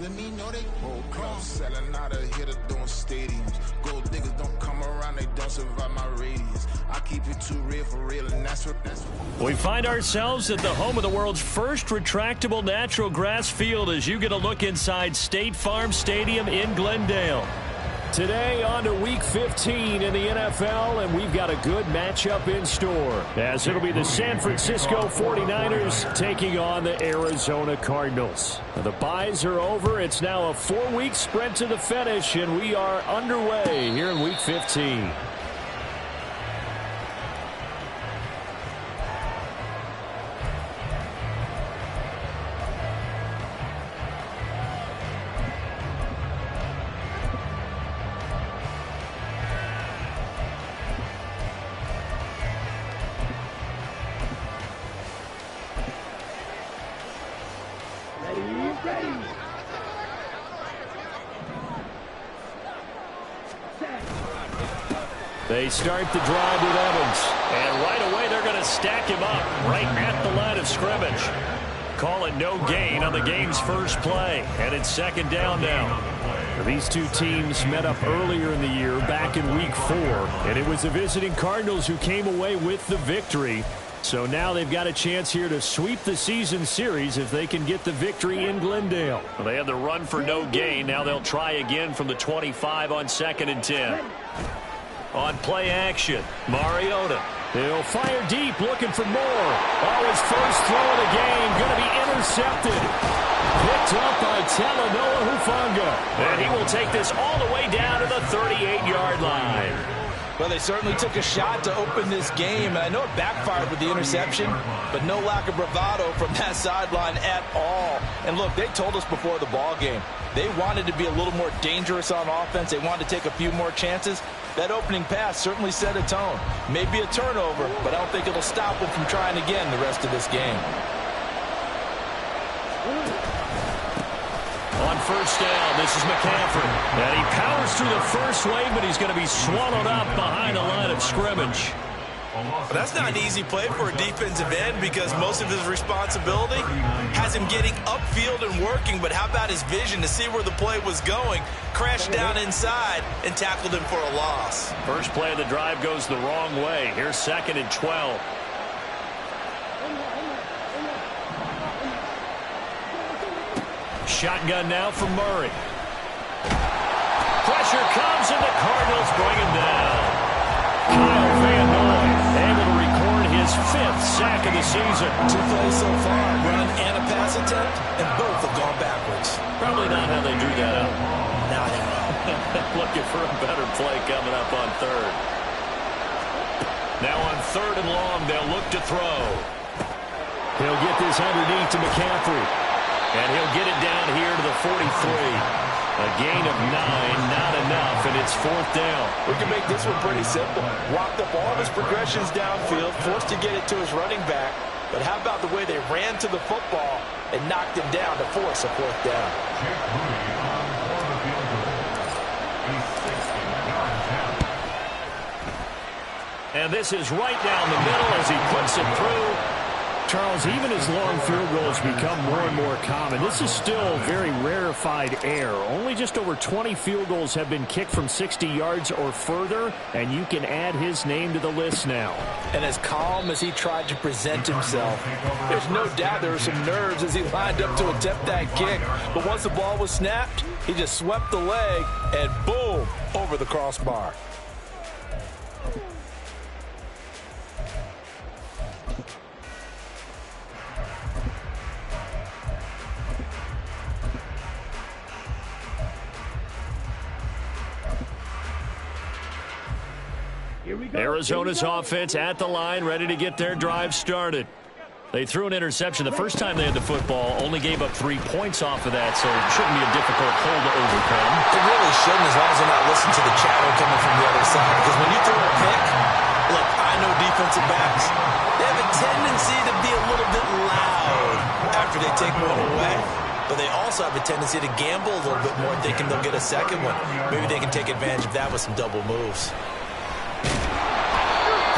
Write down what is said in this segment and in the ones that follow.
Let me know they whole club selling out of here to doing stadiums. Gold diggers don't come around, they don't survive my radius. I keep it too real for real, and that's what. We find ourselves at the home of the world's first retractable natural grass field as you get a look inside State Farm Stadium in Glendale. Today on to Week 15 in the NFL, and we've got a good matchup in store, as it'll be the San Francisco 49ers taking on the Arizona Cardinals. The byes are over. It's now a 4-week sprint to the finish, and we are underway here in Week 15. They start the drive with Evans, and right away they're going to stack him up right at the line of scrimmage. Call it no gain on the game's first play, and it's second down now. These two teams met up earlier in the year, back in Week 4, and it was the visiting Cardinals who came away with the victory. So now they've got a chance here to sweep the season series if they can get the victory in Glendale. Well, they have the run for no gain. Now they'll try again from the 25 on 2nd and 10. On play action, Mariota. He'll fire deep, looking for more. Oh, his first throw of the game, going to be intercepted. Picked up by Talanoa Hufanga. And he will take this all the way down to the 38-yard line. Well, they certainly took a shot to open this game, and I know it backfired with the interception, but no lack of bravado from that sideline at all. And look, they told us before the ball game, they wanted to be a little more dangerous on offense. They wanted to take a few more chances. That opening pass certainly set a tone. Maybe a turnover, but I don't think it'll stop them from trying again the rest of this game. On first down, this is McCaffrey. And he powers through the first wave, but he's going to be swallowed up behind the line of scrimmage. But that's not an easy play for a defensive end because most of his responsibility has him getting upfield and working. But how about his vision to see where the play was going? Crashed down inside and tackled him for a loss. First play of the drive goes the wrong way. Here's 2nd and 12. Shotgun now from Murray. Pressure comes and the Cardinals bring him down. Kyle Van Noy able to record his 5th sack of the season. 2 plays so far, run and a pass attempt, and both have gone backwards. Probably not how they drew that up. Not Looking for a better play coming up on 3rd. Now on 3rd and long, they'll look to throw. He'll get this underneath to McCaffrey. And he'll get it down here to the 43. A gain of 9, not enough, and it's 4th down. We can make this one pretty simple. Walked up all of his progressions downfield, forced to get it to his running back. But how about the way they ran to the football and knocked him down to force a 4th down? And this is right down the middle as he puts it through. Charles, even as long field goals become more and more common, this is still very rarefied air. Only just over 20 field goals have been kicked from 60 yards or further, and you can add his name to the list now. And as calm as he tried to present himself, there's no doubt there were some nerves as he lined up to attempt that kick. But once the ball was snapped, he just swept the leg and boom, over the crossbar. Arizona's offense at the line, ready to get their drive started. They threw an interception the first time they had the football, only gave up 3 points off of that, so it shouldn't be a difficult hole to overcome. It really shouldn't, as long as they're not listening to the chatter coming from the other side. Because when you throw a pick, look, I know defensive backs, they have a tendency to be a little bit loud after they take one away. But they also have a tendency to gamble a little bit more, thinking they'll get a second one. Maybe they can take advantage of that with some double moves.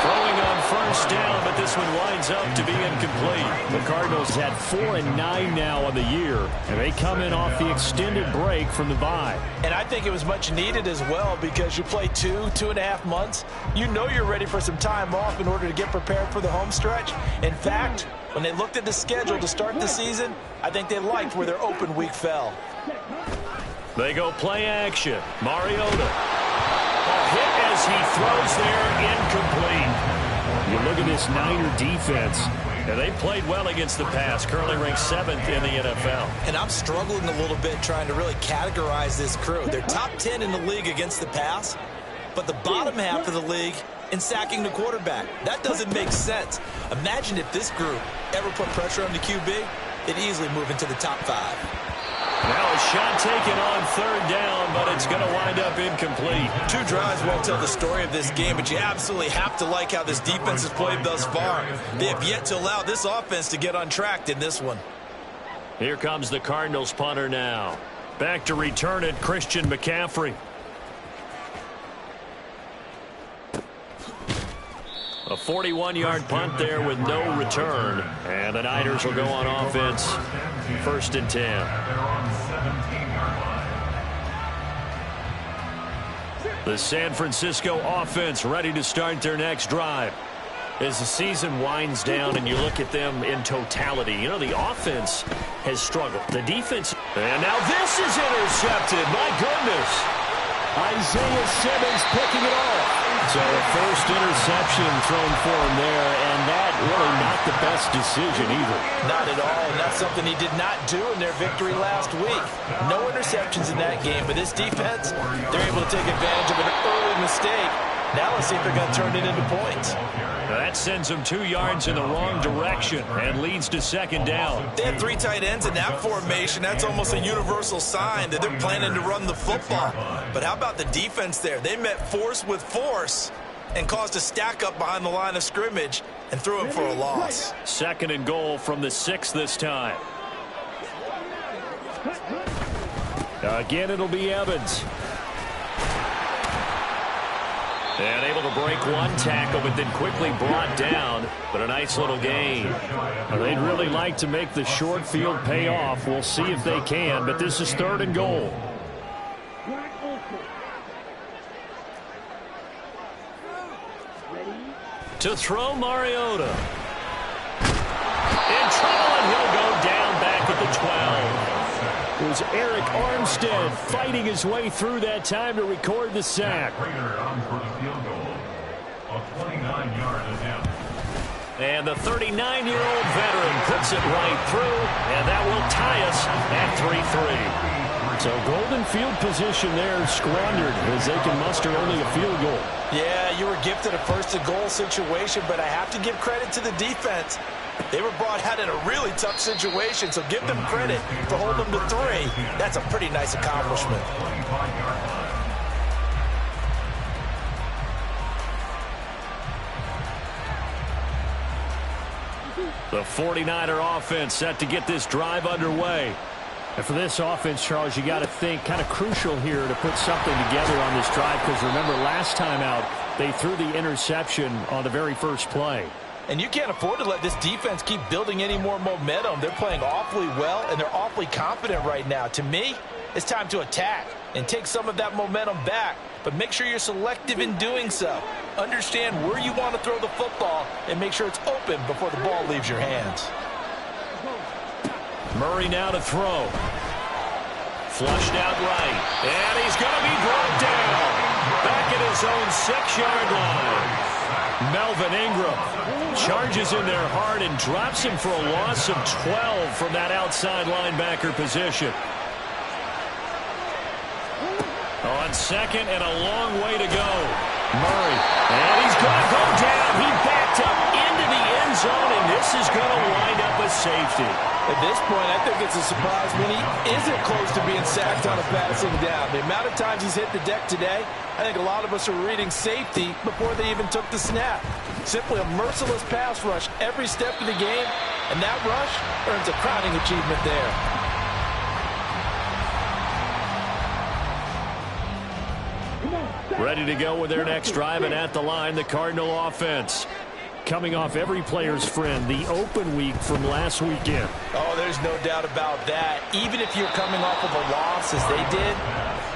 Throwing on first down, but this one winds up to be incomplete. The Cardinals had 4-9 now on the year, and they come in off the extended break from the bye. And I think it was much needed as well, because you play 2.5 months. You know you're ready for some time off in order to get prepared for the home stretch. In fact, when they looked at the schedule to start the season, I think they liked where their open week fell. They go play action. Mariota. A hit as he throws there, incomplete. You look at this Niner defense, and they played well against the pass, currently ranked 7th in the NFL. And I'm struggling a little bit trying to really categorize this crew. They're top 10 in the league against the pass, but the bottom half of the league in sacking the quarterback. That doesn't make sense. Imagine if this group ever put pressure on the QB, they'd easily move into the top 5. Now a shot taken on 3rd down, but it's going to wind up incomplete. 2 drives won't tell the story of this game, but you absolutely have to like how this defense has played thus far. They have yet to allow this offense to get untracked in this one. Here comes the Cardinals punter now. Back to return it, Christian McCaffrey. A 41-yard punt there with no return. And the Niners will go on offense. 1st and 10. The San Francisco offense ready to start their next drive. As the season winds down and you look at them in totality, you know, the offense has struggled. The defense. And now this is intercepted. My goodness. Isaiah Simmons picking it off. So a first interception thrown for him there, and that really not the best decision either. Not at all, and that's something he did not do in their victory last week. No interceptions in that game, but this defense, they're able to take advantage of an early mistake. Now let's see if they're going to turn it into points. Now that sends them 2 yards in the wrong direction and leads to 2nd down. They had 3 tight ends in that formation. That's almost a universal sign that they're planning to run the football. But how about the defense there? They met force with force and caused a stack up behind the line of scrimmage and threw it for a loss. 2nd and goal from the 6 this time. Again, it'll be Evans. And able to break 1 tackle, but then quickly brought down. But a nice little gain. They'd really like to make the short field pay off. We'll see if they can, but this is 3rd and goal. To throw, Mariota. In trouble, and he'll go down back at the 12. It was Eric Armstead fighting his way through that time to record the sack. And the 39-year-old veteran puts it right through, and that will tie us at 3-3. So golden field position there squandered as they can muster only a field goal. Yeah, you were gifted a 1st and goal situation, but I have to give credit to the defense. They were brought out in a really tough situation, so give them credit for holding them to 3. That's a pretty nice accomplishment. The 49er offense set to get this drive underway. And for this offense, Charles, you got to think kind of crucial here to put something together on this drive, because remember last time out they threw the interception on the very first play. And you can't afford to let this defense keep building any more momentum. They're playing awfully well, and they're awfully confident right now. To me, it's time to attack and take some of that momentum back, but make sure you're selective in doing so. Understand where you want to throw the football and make sure it's open before the ball leaves your hands. Murray now to throw. Flushed out right. And he's going to be brought down. Back at his own 6-yard line. Melvin Ingram charges in there hard and drops him for a loss of 12 from that outside linebacker position. On 2nd and a long way to go. Murray. And he's going to go down. He backed up into the end zone, and this is going to wind up a safety. At this point, I think it's a surprise when he isn't close to being sacked on a passing down. The amount of times he's hit the deck today, I think a lot of us are reading safety before they even took the snap. Simply a merciless pass rush every step of the game, and that rush earns a crowning achievement there. Ready to go with their next drive, and at the line, the Cardinal offense. coming off every player's friend, the open week from last weekend. Oh, there's no doubt about that. Even if you're coming off of a loss as they did,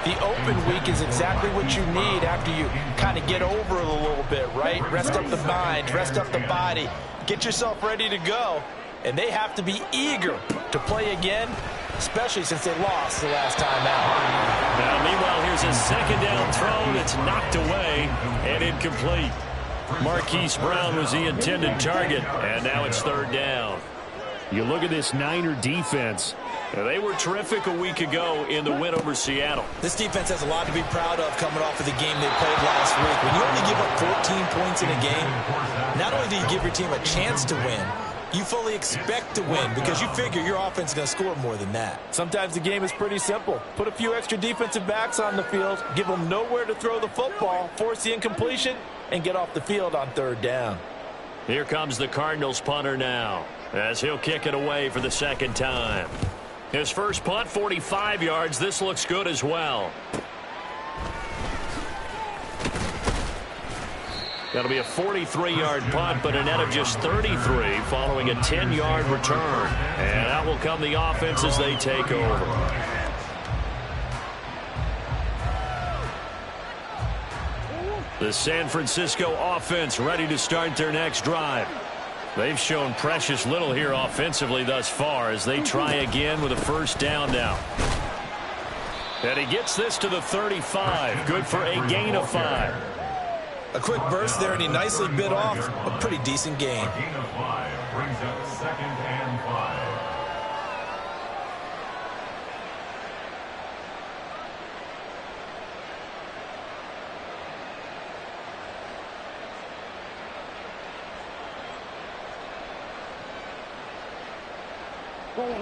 the open week is exactly what you need after you kind of get over it a little bit, right? Rest up the mind, rest up the body, get yourself ready to go. And they have to be eager to play again, especially since they lost the last time out. Now, meanwhile, here's a second down throw that's knocked away and incomplete. Marquise Brown was the intended target, and now it's third down. You look at this Niner defense. They were terrific a week ago in the win over Seattle. This defense has a lot to be proud of coming off of the game they played last week. When you only give up 14 points in a game, not only do you give your team a chance to win, you fully expect to win because you figure your offense is going to score more than that. Sometimes the game is pretty simple. Put a few extra defensive backs on the field, give them nowhere to throw the football, force the incompletion, and get off the field on third down. Here comes the Cardinals punter now as he'll kick it away for the second time. His first punt, 45 yards. This looks good as well. That'll be a 43-yard punt, but a net of just 33 following a 10-yard return. And out will come the offense as they take over. The San Francisco offense ready to start their next drive. They've shown precious little here offensively thus far as they try again with a first down now. And he gets this to the 35. Good for a gain of 5. A quick burst there, and he nicely bit off a pretty decent gain. Gain of 5 brings up 2nd and 5.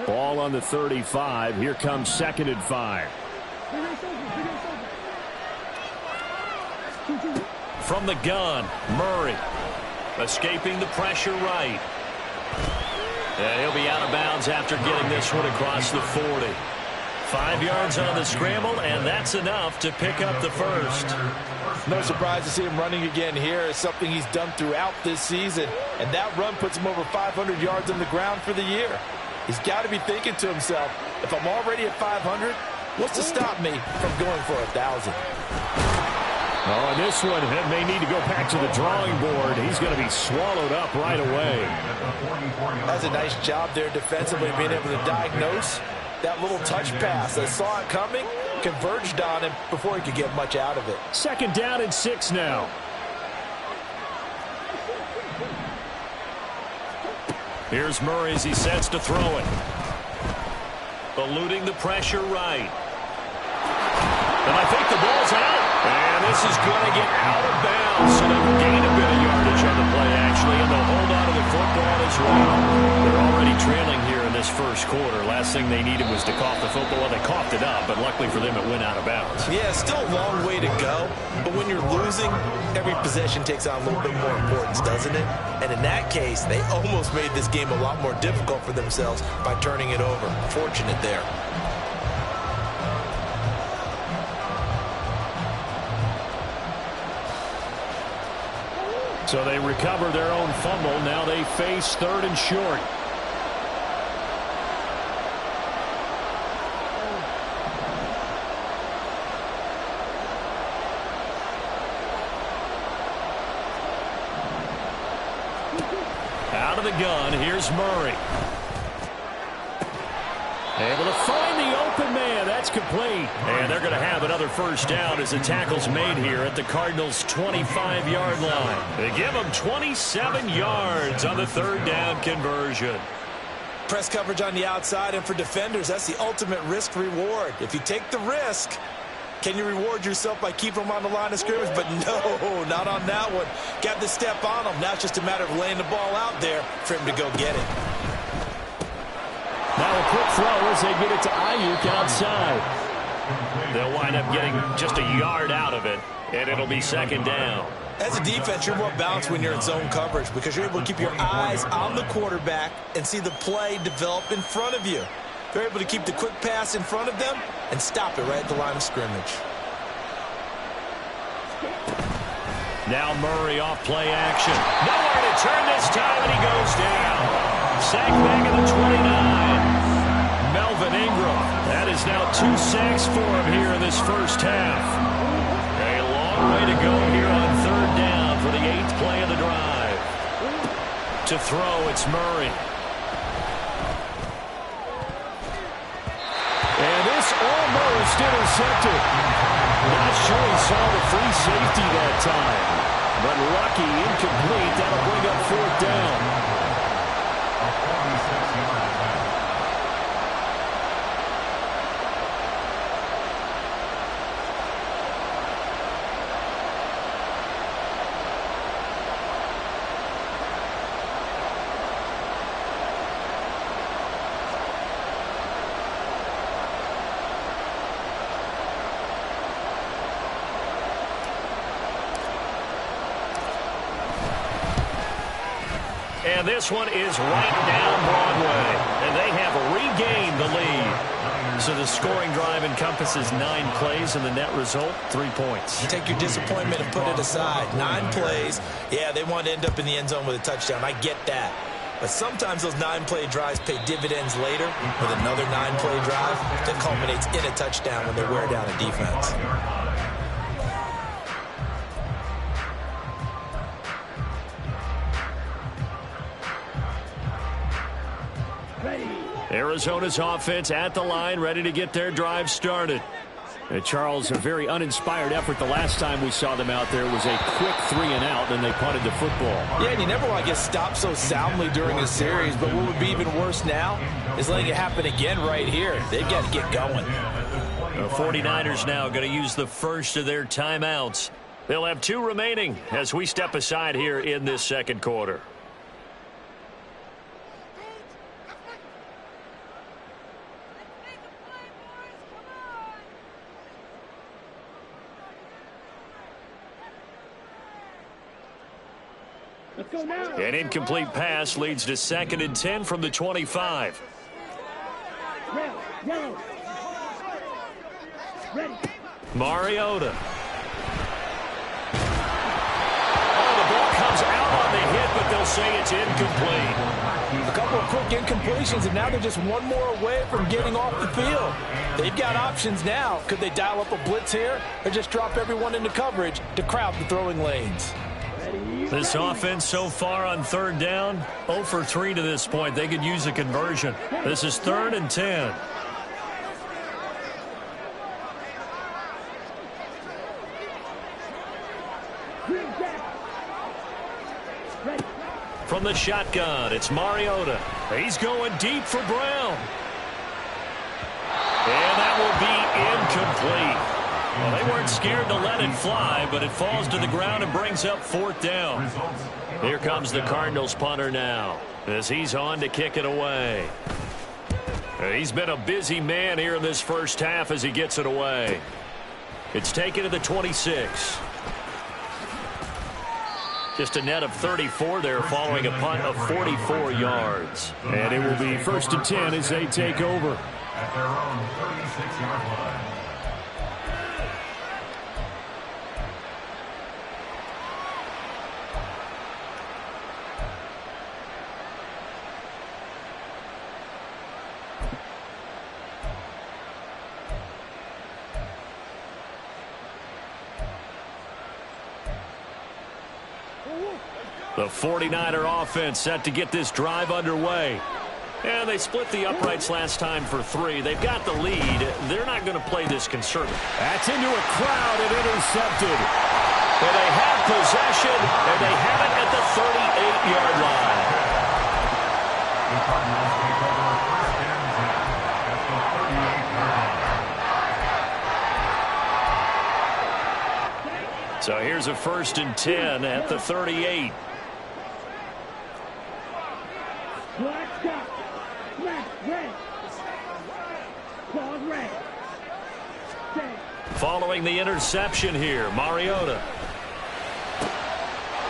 Ball on the 35. Here comes 2nd and 5. From the gun, Murray. Escaping the pressure right. And he'll be out of bounds after getting this one across the 40. 5 yards on the scramble, and that's enough to pick up the first. No surprise to see him running again here. It's something he's done throughout this season. And that run puts him over 500 yards on the ground for the year. He's got to be thinking to himself, if I'm already at 500, what's to stop me from going for 1,000? Oh, and this one may need to go back to the drawing board. He's going to be swallowed up right away. That's a nice job there defensively, being able to diagnose that little touch pass. They saw it coming, converged on him before he could get much out of it. 2nd down and 6 now. Here's Murray as he sets to throw it. Eluding the pressure right. And I think the ball's out. And this is going to get out of bounds. So they'll gain a bit of yardage on the play, actually, and they'll hold on to the football as well. They're already trailing here in this first quarter. Last thing they needed was to cough the football. Well, they coughed it up, but luckily for them, it went out of bounds. Yeah, still a long way to go. But when you're losing, every possession takes on a little bit more importance, doesn't it? And in that case, they almost made this game a lot more difficult for themselves by turning it over. Fortunate there. So they recover their own fumble. Now they face 3rd and short. Out of the gun, here's Murray. Able to find the open man. That's complete. And they're going to have another first down as the tackle's made here at the Cardinals' 25-yard line. They give them 27 yards on the 3rd down conversion. Press coverage on the outside, and for defenders, that's the ultimate risk-reward. If you take the risk, can you reward yourself by keeping them on the line of scrimmage? But no, not on that one. Got to step on them. Now it's just a matter of laying the ball out there for him to go get it. Now a quick throw as they get it to Ayuk outside. They'll wind up getting just a yard out of it, and it'll be 2nd down. As a defense, you're more balanced when you're in zone coverage because you're able to keep your eyes on the quarterback and see the play develop in front of you. They're able to keep the quick pass in front of them and stop it right at the line of scrimmage. Now Murray off play action. Nowhere to turn this time, and he goes down. Sack back at the 29. Melvin Ingram. That is now 2 sacks for him here in this first half. A long way to go here on third down for the 8th play of the drive. To throw, it's Murray. And this almost intercepted. Not sure he saw the free safety that time. But lucky, incomplete. That'll bring up 4th down. A 46-yard pass. And this one is right down Broadway. And they have regained the lead. So the scoring drive encompasses 9 plays, and the net result, 3 points. You take your disappointment and put it aside. 9 plays. Yeah, they want to end up in the end zone with a touchdown. I get that. But sometimes those 9-play drives pay dividends later with another 9-play drive that culminates in a touchdown when they wear down a defense. Arizona's offense at the line, ready to get their drive started. Charles, a very uninspired effort the last time we saw them out there. It was a quick 3 and out, and they punted the football. Yeah, and you never want to get stopped so soundly during a series, but what would be even worse now is letting it happen again right here. They've got to get going. The 49ers now going to use the first of their timeouts. They'll have 2 remaining as we step aside here in this second quarter. An incomplete pass leads to 2nd and 10 from the 25. Mariota. Oh, the ball comes out on the hit, but they'll say it's incomplete. A couple of quick incompletions, and now they're just one more away from getting off the field. They've got options now. Could they dial up a blitz here or just drop everyone into coverage to crowd the throwing lanes? This offense so far on 3rd down, 0 for 3 to this point. They could use a conversion. This is 3rd and 10. From the shotgun, it's Mariota. He's going deep for Brown. And that will be incomplete. Well, they weren't scared to let it fly, but it falls to the ground and brings up 4th down. Here comes the Cardinals punter now as he's on to kick it away. He's been a busy man here in this first half as he gets it away. It's taken to the 26. Just a net of 34 there following a punt of 44 yards. And it will be 1st and 10 as they take over. At their own 36-yard line. The 49er offense set to get this drive underway. And they split the uprights last time for 3. They've got the lead. They're not going to play this conservative. That's into a crowd and intercepted. And they have possession, and they have it at the 38-yard line. The Cardinals take over 1st and 10 at the 38-yard line. So here's a 1st and 10 at the 38. Following the interception here, Mariota.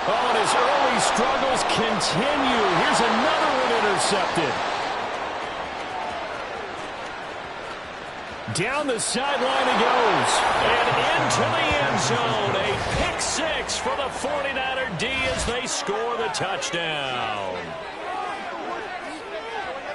Oh, and his early struggles continue. Here's another one intercepted. Down the sideline he goes. And into the end zone. A pick six for the 49er D as they score the touchdown.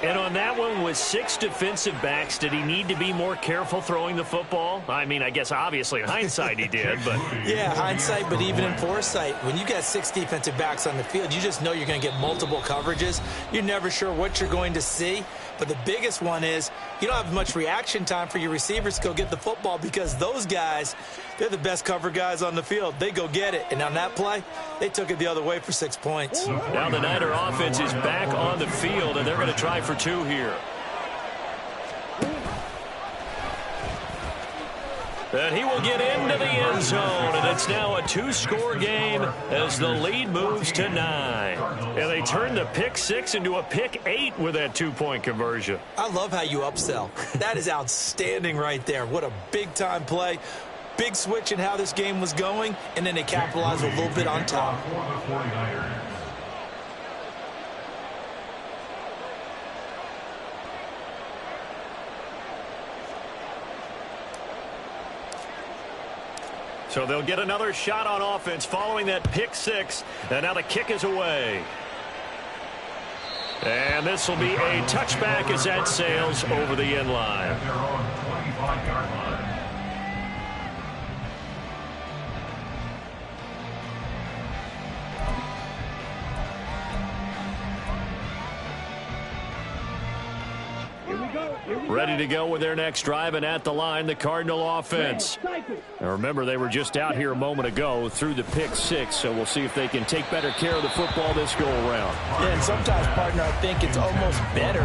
And on that one, with 6 defensive backs, did he need to be more careful throwing the football? I mean, I guess obviously in hindsight he did, but... Yeah, hindsight, but even in foresight, when you got 6 defensive backs on the field, you just know you're going to get multiple coverages. You're never sure what you're going to see. But the biggest one is you don't have much reaction time for your receivers to go get the football because those guys, they're the best cover guys on the field. They go get it. And on that play, they took it the other way for 6 points. Now the Niner offense is back on the field, and they're going to try for 2 here. And he will get into the end zone, and it's now a 2-score game as the lead moves to 9. And they turn the pick 6 into a pick 8 with that 2-point conversion. I love how you upsell. That is outstanding right there. What a big-time play. Big switch in how this game was going, and then they capitalized a little bit on top. So they'll get another shot on offense following that pick 6. And now the kick is away. And this will be a touchback as that sails over the end line. Ready to go with their next drive, and at the line, the Cardinal offense. Now remember, they were just out here a moment ago through the pick 6, so we'll see if they can take better care of the football this go-around. Yeah, and sometimes, partner, I think it's almost better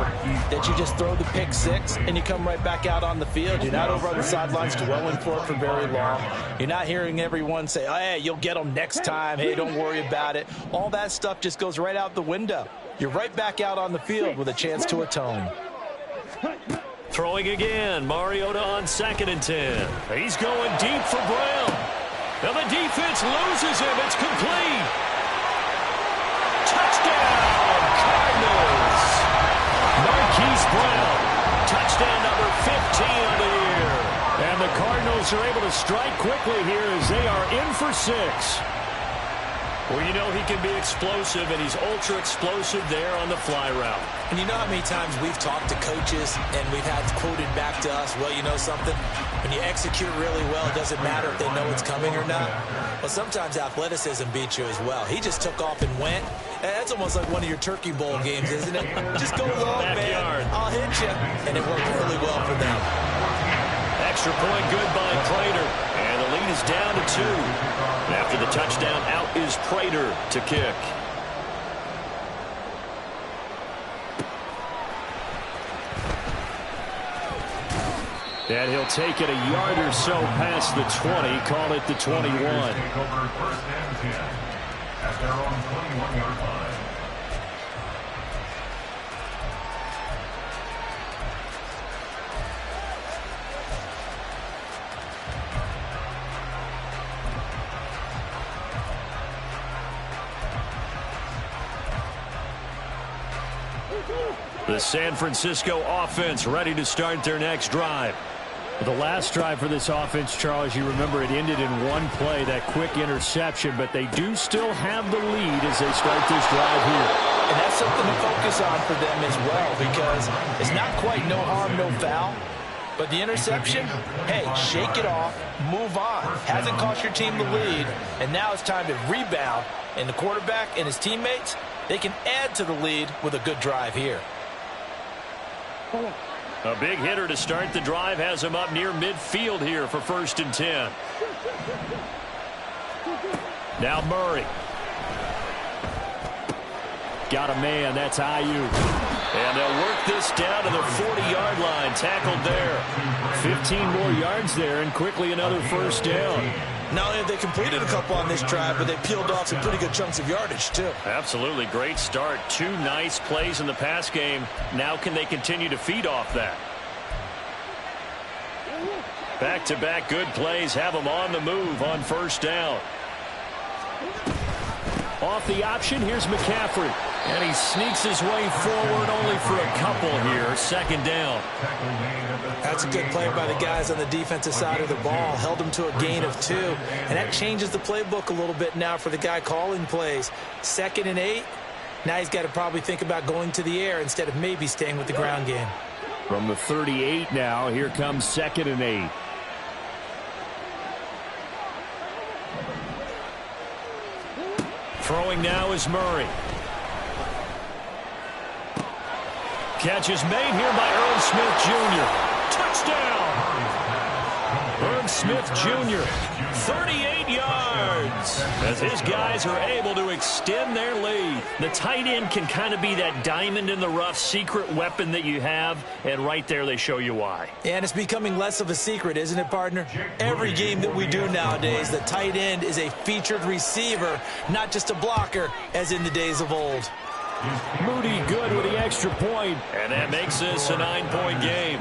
that you just throw the pick 6 and you come right back out on the field. You're not over on the sidelines dwelling for it for very long. You're not hearing everyone say, oh, hey, you'll get them next time. Hey, don't worry about it. All that stuff just goes right out the window. You're right back out on the field with a chance to atone. Throwing again, Mariota on 2nd and 10. He's going deep for Brown. Now the defense loses him. It's complete. Touchdown, Cardinals. Marquise Brown. Touchdown number 15 of the year. And the Cardinals are able to strike quickly here as they are in for 6. Well, you know he can be explosive, and he's ultra-explosive there on the fly route. And you know how many times we've talked to coaches and we've had quoted back to us, well, you know something? When you execute really well, it doesn't matter if they know it's coming or not. Well, sometimes athleticism beats you as well. He just took off and went. And that's almost like one of your Turkey Bowl games, isn't it? Just go long, man. I'll hit you. And it worked really well for them. Extra point good by Prater. And the lead is down to 2. After the touchdown, out is Prater to kick. And he'll take it a yard or so past the 20, call it the 21. Take over 1st and 10 at their own 21-yard line. The San Francisco offense ready to start their next drive. The last drive for this offense, Charles, you remember it ended in one play, that quick interception, but they do still have the lead as they start this drive here. And that's something to focus on for them as well, because it's not quite no harm, no foul. But the interception, hey, shake it off, move on. Hasn't cost your team the lead, and now it's time to rebound. And the quarterback and his teammates, they can add to the lead with a good drive here. A big hitter to start the drive has him up near midfield here for 1st and 10. Now Murray. Got a man, that's Ayuk. And they'll work this down to the 40-yard line, tackled there. 15 more yards there, and quickly another 1st down. Not only have they completed a couple on this drive, but they peeled off some pretty good chunks of yardage, too. Absolutely. Great start. 2 nice plays in the pass game. Now can they continue to feed off that? Back-to-back good plays have them on the move on 1st down. Off the option, here's McCaffrey. And he sneaks his way forward only for a couple here. Second down. That's a good play by the guys on the defensive side of the ball. Held him to a gain of 2. And that changes the playbook a little bit now for the guy calling plays. 2nd and 8. Now he's got to probably think about going to the air instead of maybe staying with the ground game. From the 38 now, here comes 2nd and 8. Throwing now is Murray. Catch is made here by Irv Smith Jr. Touchdown! Irv Smith Jr. 38 yards as his guys are able to extend their lead. The tight end can kind of be that diamond in the rough secret weapon that you have, and right there they show you why. And it's becoming less of a secret, isn't it, partner? Every game that we do nowadays, the tight end is a featured receiver, not just a blocker, as in the days of old. Moody good with the extra point, and that makes this a 9-point game.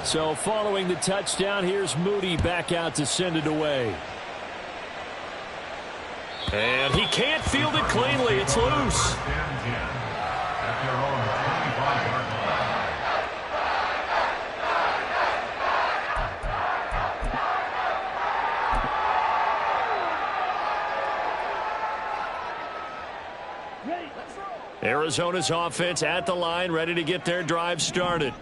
So following the touchdown, here's Moody back out to send it away. And he can't field it cleanly. It's loose. Arizona's offense at the line, ready to get their drive started.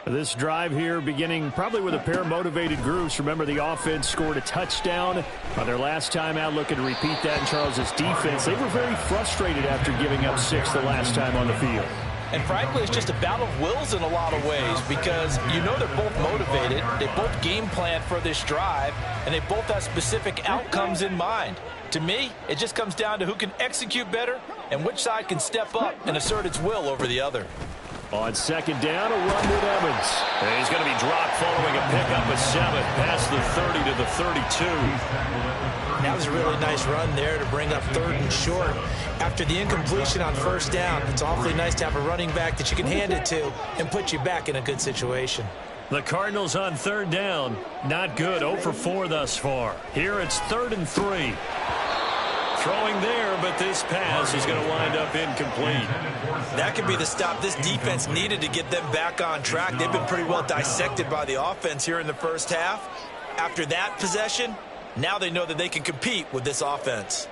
This drive here beginning probably with a pair of motivated groups. Remember, the offense scored a touchdown on their last time out, looking to repeat that in Charles's defense. They were very frustrated after giving up 6 the last time on the field. And frankly, it's just a battle of wills in a lot of ways because you know they're both motivated. They both game plan for this drive, and they both have specific outcomes in mind. To me, it just comes down to who can execute better and which side can step up and assert its will over the other. On second down, a run with Evans. And he's going to be dropped following a pickup of 7 past the 30 to the 32. That was a really nice run there to bring up 3rd and short. After the incompletion on 1st down, it's awfully nice to have a running back that you can hand it to and put you back in a good situation. The Cardinals on 3rd down. Not good. 0 for 4 thus far. Here it's 3rd and 3. Throwing there, but this pass is going to wind up incomplete. That could be the stop this defense needed to get them back on track. They've been pretty well dissected by the offense here in the first half. After that possession, now they know that they can compete with this offense.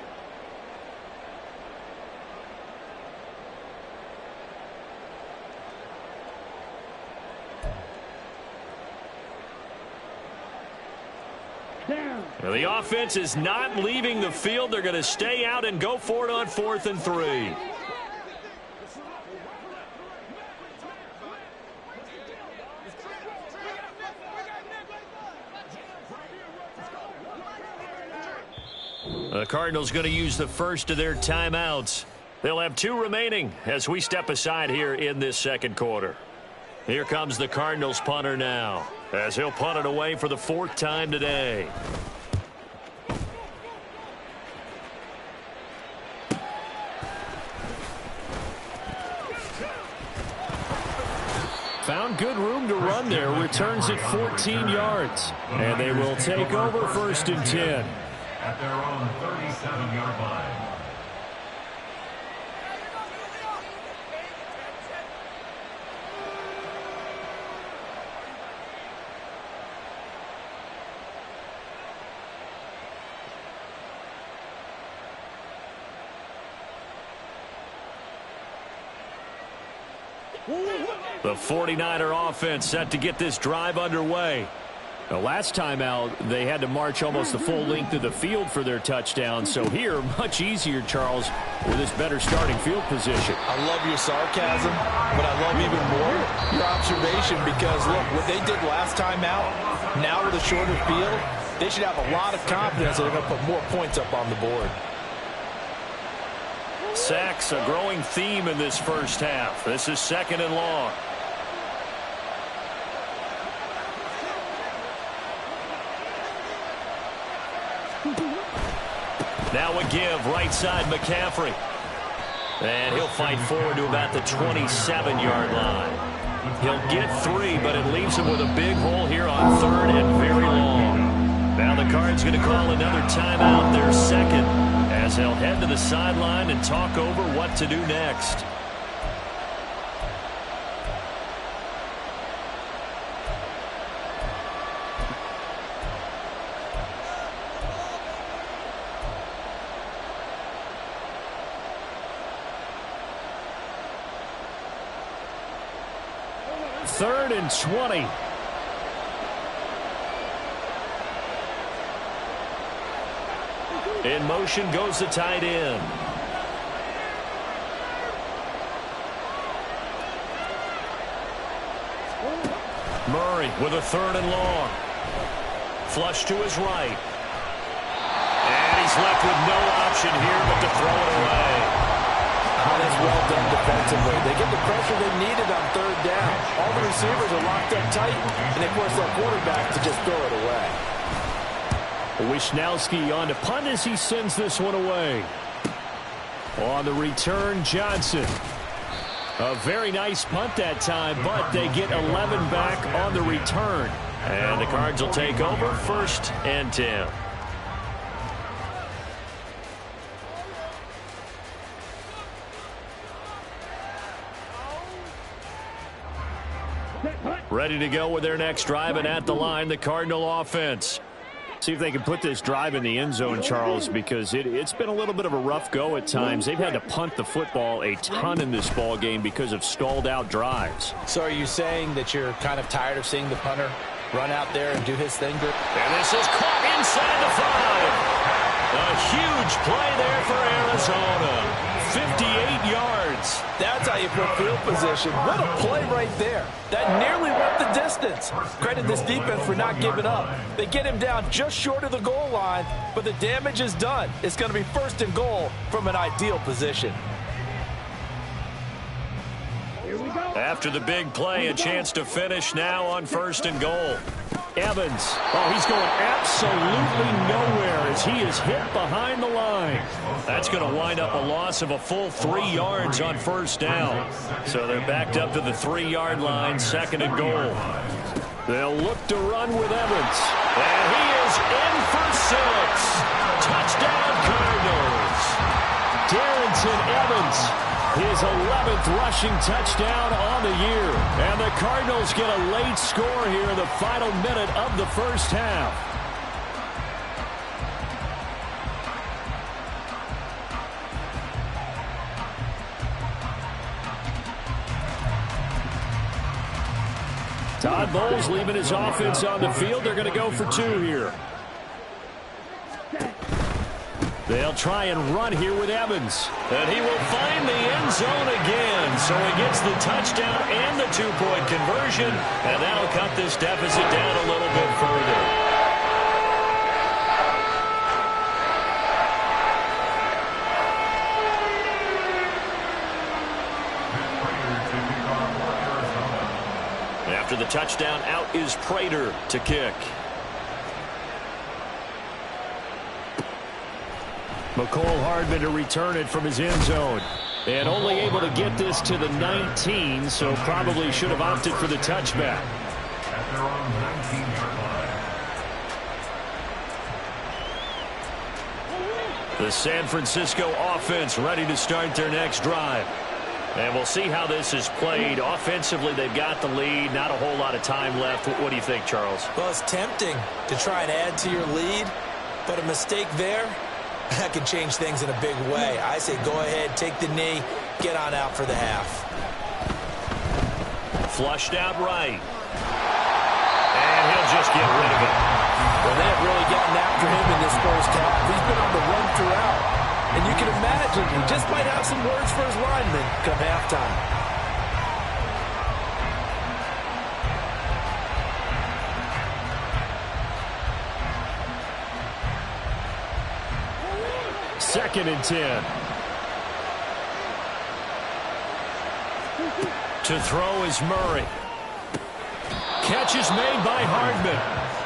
The offense is not leaving the field. They're going to stay out and go for it on 4th and 3. The Cardinals going to use the first of their timeouts. They'll have 2 remaining as we step aside here in this second quarter. Here comes the Cardinals punter now, as he'll punt it away for the 4th time today. Found good room to run there. Returns at 14 yards. And they will take over 1st and 10. At their own 37-yard line. The 49er offense set to get this drive underway. The last time out, they had to march almost the full length of the field for their touchdown. So here, much easier, Charles, with this better starting field position. I love your sarcasm, but I love even more your observation because, look, what they did last time out, now with a shorter field, they should have a lot of confidence that they're going to put more points up on the board. Sacks, a growing theme in this first half. This is 2nd and long. give right side McCaffrey. And he'll fight forward to about the 27-yard line. He'll get 3, but it leaves him with a big hole here on 3rd and very long. Now the Cards going to call another timeout, their second, as they'll head to the sideline and talk over what to do next. Third and 20. In motion goes the tight end. Murray with a 3rd and long. Flush to his right. And he's left with no option here but to throw it away. Oh, that's well done defensively. They get the pressure they needed on 3rd down. All the receivers are locked up tight, and they force that quarterback to just throw it away. Wishnowski on to punt as he sends this one away. On the return, Johnson. A very nice punt that time, but they get 11 back on the return. And the Cards will take over 1st and 10. Ready to go with their next drive, and at the line, the Cardinal offense. See if they can put this drive in the end zone, Charles, because it's been a little bit of a rough go at times. They've had to punt the football a ton in this ball game because of stalled out drives. So are you saying that you're kind of tired of seeing the punter run out there and do his thing? And this is caught inside the 5. A huge play there for Arizona. 58 yards. That's how you put field position. What a play right there. That nearly went the distance. Credit this defense for not giving up. They get him down just short of the goal line, but the damage is done. It's going to be 1st and goal from an ideal position. After the big play, a chance to finish now on 1st and goal. Evans. Oh, he's going absolutely nowhere as he is hit behind the line. That's going to wind up a loss of a full 3 yards on 1st down. So they're backed up to the 3-yard line, 2nd and goal. They'll look to run with Evans. And he is in for 6. Touchdown, Cardinals. Darrington Evans. His 11th rushing touchdown on the year. And the Cardinals get a late score here in the final minute of the 1st half. Todd Bowles leaving his offense on the field. They're going to go for 2 here. They'll try and run here with Evans. And he will find the end zone again. So he gets the touchdown and the 2-point conversion. And that'll cut this deficit down a little bit further. After the touchdown, out is Prater to kick. McCole Hardman to return it from his end zone. And only able to get this to the 19, so probably should have opted for the touchback. At their own 19-yard line. The San Francisco offense ready to start their next drive. And we'll see how this is played. Offensively, they've got the lead. Not a whole lot of time left. What do you think, Charles? Well, it's tempting to try and add to your lead, but a mistake there, that can change things in a big way. I say go ahead, take the knee, get on out for the half. Flushed out right. And he'll just get rid of it. Well, they have really gotten after him in this 1st half. He's been on the run throughout. And you can imagine he just might have some words for his linemen come halftime. Second and 10. To throw is Murray. Catch is made by Hardman.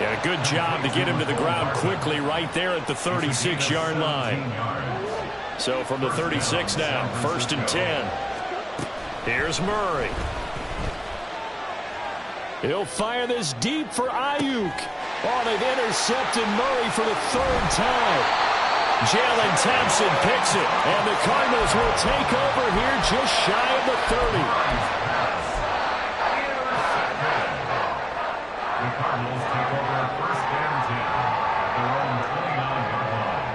And a good job to get him to the ground quickly right there at the 36-yard line. So from the 36 now, 1st and 10. Here's Murray. He'll fire this deep for Ayuk. Oh, they've intercepted Murray for the 3rd time. Jalen Thompson picks it, and the Cardinals will take over here just shy of the 30. The Cardinals take over 1st and 10 at their own 29-yard line.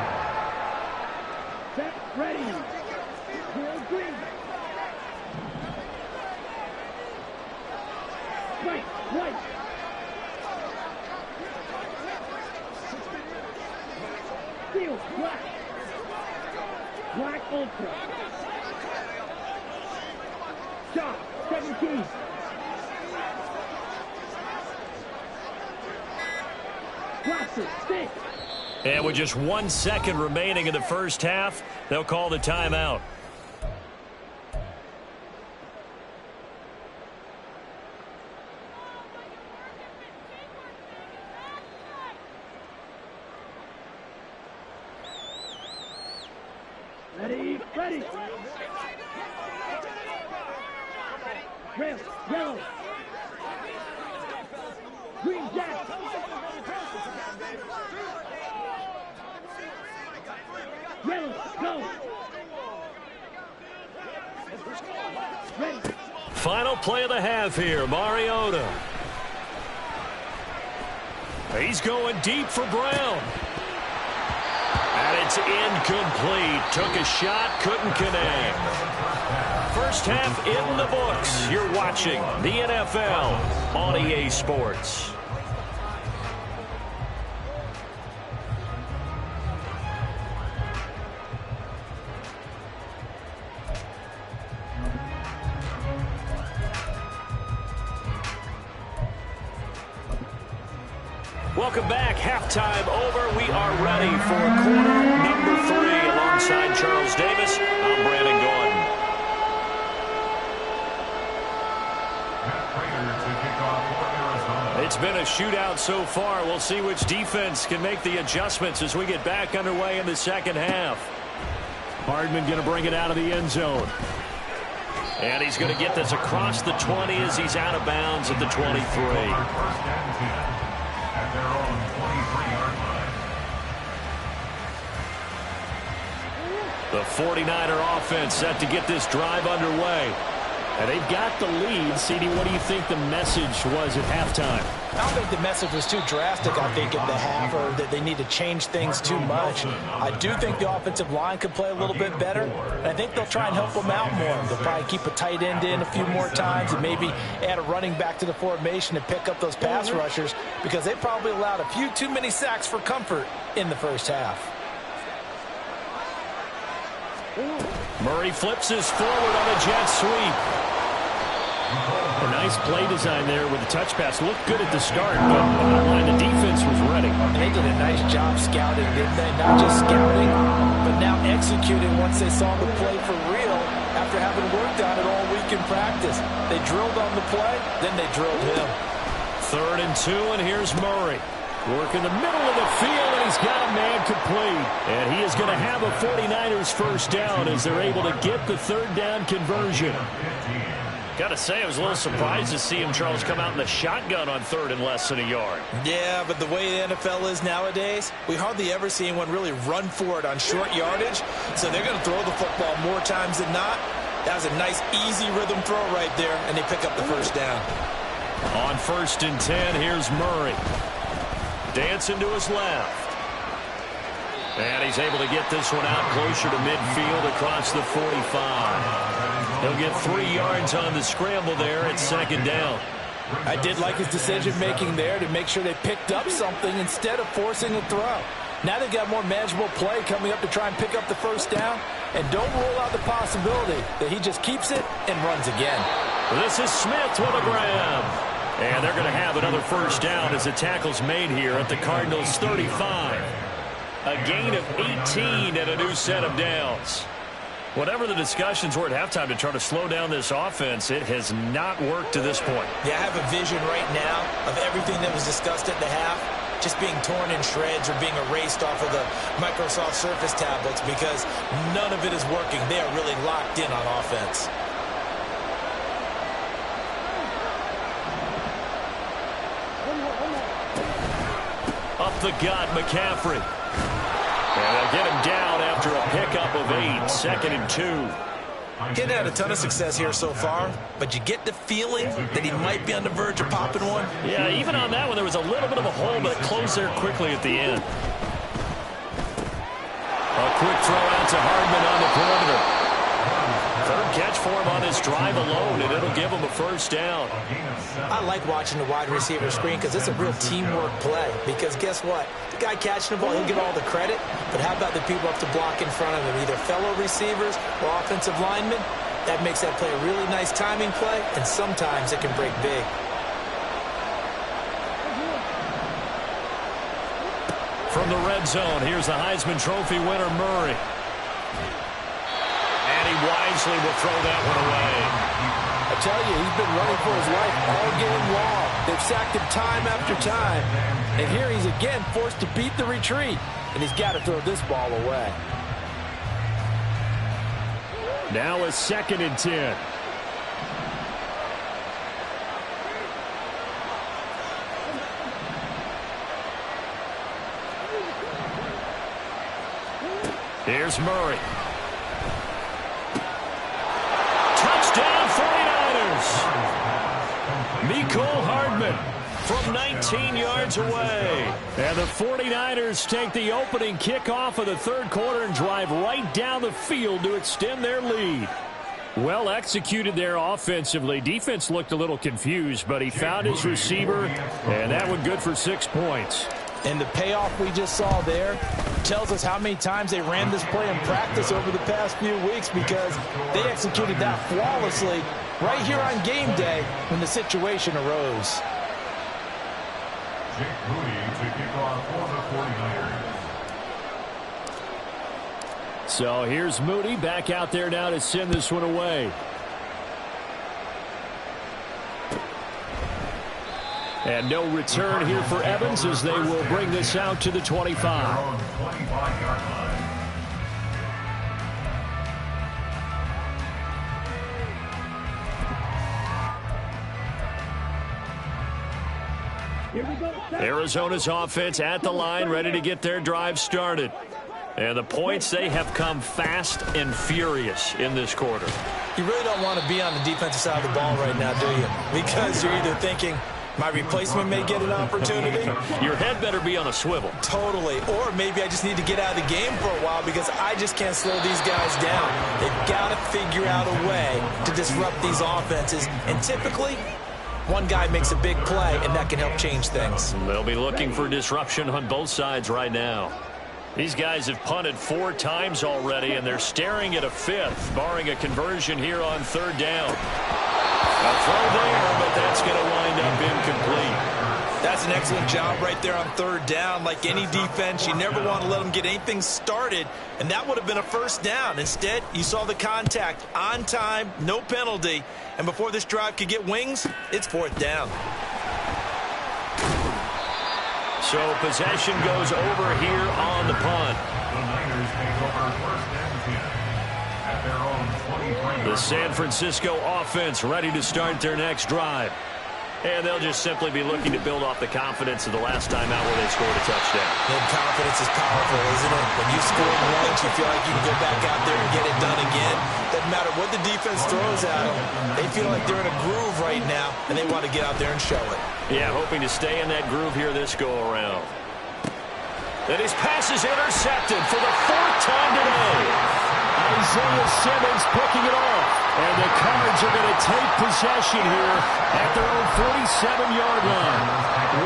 Set, ready. Field green. Right, right. Field black. Black ultra. Shot, 17. Blaster, 6. And with just 1 second remaining in the first half, they'll call the timeout. Ready, ready. Red, yellow. Green jack. Yellow, go. Ready. Final play of the half here, Mariota. He's going deep for Brown. And it's incomplete. Took a shot, couldn't connect. First half in the books. You're watching the NFL on EA Sports. Welcome back. Halftime over. We are ready for quarter number 3. Alongside Charles Davis, I'm Brandon Gordon. It's been a shootout so far. We'll see which defense can make the adjustments as we get back underway in the second half. Hardman going to bring it out of the end zone. And he's going to get this across the 20 as he's out of bounds at the 23. At their own 23-yard line. The 49er offense set to get this drive underway. And they've got the lead. CD, what do you think the message was at halftime? I don't think the message was too drastic, I think, in the half, or that they need to change things too much. I do think the offensive line could play a little bit better, and I think they'll try and help them out more. They'll probably keep a tight end in a few more times and maybe add a running back to the formation to pick up those pass rushers, because they probably allowed a few too many sacks for comfort in the first half. Murray flips this forward on a jet sweep. A nice play design there with the touch pass. Looked good at the start, but bottom line, the defense was ready. They did a nice job scouting, didn't they? Not just scouting, but now executing once they saw the play for real after having worked on it all week in practice. They drilled on the play, then they drilled him. 3rd and 2, and here's Murray. Work in the middle of the field, and he's got a man complete. And he is going to have a 49ers first down as they're able to get the 3rd down conversion. Got to say, I was a little surprised to see him, Charles, come out in the shotgun on 3rd and less than a yard. Yeah, but the way the NFL is nowadays, we hardly ever see anyone really run for it on short yardage. So they're going to throw the football more times than not. That was a nice, easy rhythm throw right there, and they pick up the first down. On 1st and 10, here's Murray. Dancing to his left. And he's able to get this one out closer to midfield across the 45. He'll get 3 yards on the scramble there at 2nd down. I did like his decision-making there to make sure they picked up something instead of forcing a throw. Now they've got more manageable play coming up to try and pick up the first down. And don't rule out the possibility that he just keeps it and runs again. This is Smith with a grab. And they're going to have another first down as the tackle's made here at the Cardinals' 35. A gain of 18 and a new set of downs. Whatever the discussions were at halftime to try to slow down this offense, it has not worked to this point. Yeah, I have a vision right now of everything that was discussed at the half. just being torn in shreds or being erased off of the Microsoft Surface tablets because none of it is working. They are really locked in on offense. Up the gut, McCaffrey. And they'll get him down after a pickup of 8, 2nd and 2. Getting had a ton of success here so far, but you get the feeling that he might be on the verge of popping one. Yeah, even on that one, there was a little bit of a hole, but it closed there quickly at the end. A quick throw out to Hardman on the perimeter. Third catch for him on this drive alone, and it'll give him a first down. I like watching the wide receiver screen because it's a real teamwork play. Because guess what? The guy catching the ball, he'll get all the credit. But how about the people up to block in front of him, either fellow receivers or offensive linemen? That makes that play a really nice timing play, and sometimes it can break big. From the red zone, here's the Heisman Trophy winner, Murray. And he wisely will throw that one away. I tell you, he's been running for his life all game long. They've sacked him time after time. And here he's again forced to beat the retreat. And he's got to throw this ball away. Now a 2nd and 10. Here's Murray. Touchdown 49ers. Mecole Hardman from 19 yards away. And the 49ers take the opening kickoff of the third quarter and drive right down the field to extend their lead. Well executed there offensively. Defense looked a little confused, but he found his receiver, and that one good for 6 points. And the payoff we just saw there tells us how many times they ran this play in practice over the past few weeks, because they executed that flawlessly right here on game day when the situation arose. Jake Moody to kick off for the 49ers. So here's Moody back out there now to send this one away. And no return here for Evans as they will bring this out to the 25. Here we go. Arizona's offense at the line, ready to get their drive started. And the points, they have come fast and furious in this quarter. You really don't want to be on the defensive side of the ball right now, do you? Because you're either thinking, my replacement may get an opportunity. Your head better be on a swivel. Totally. Or maybe I just need to get out of the game for a while because I just can't slow these guys down. They've got to figure out a way to disrupt these offenses. And typically, one guy makes a big play, and that can help change things. They'll be looking for disruption on both sides right now. These guys have punted 4 times already, and they're staring at a 5th, barring a conversion here on 3rd down. A throw there, but that's going to wind up incomplete. That's an excellent job right there on 3rd down. Like any defense, you never want to let them get anything started, and that would have been a 1st down. Instead, you saw the contact on time, no penalty, and before this drive could get wings, it's 4th down. So possession goes over here on the punt. The Niners take over 1st and 10 at their own 23. The San Francisco offense ready to start their next drive. And they'll just simply be looking to build off the confidence of the last time out where they scored a touchdown. And confidence is powerful, isn't it? When you score once, you feel like you can go back out there and get it done again. Doesn't matter what the defense throws at them. They feel like they're in a groove right now, and they want to get out there and show it. Yeah, hoping to stay in that groove here this go-around. And his pass is intercepted for the 4th time today. Isaiah Simmons picking it off. And the Cards are going to take possession here at their own 47-yard line.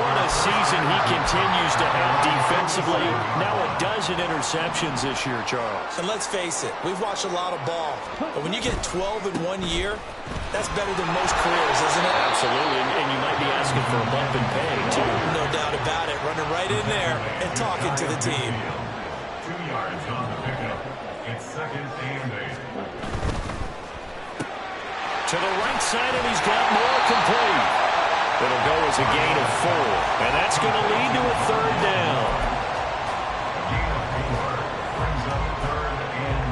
What a season he continues to have defensively. Now a dozen interceptions this year, Charles. And let's face it, we've watched a lot of ball. But when you get 12 in 1 year, that's better than most careers, isn't it? Absolutely, and you might be asking for a bump in pay, too. No doubt about it. Running right in there and talking to the team. 2 yards on the pickup. It's 2nd and 8. To the right side, and he's got more complete. It'll go as a gain of 4, and that's going to lead to a third down. A gain of 4 brings up 3rd and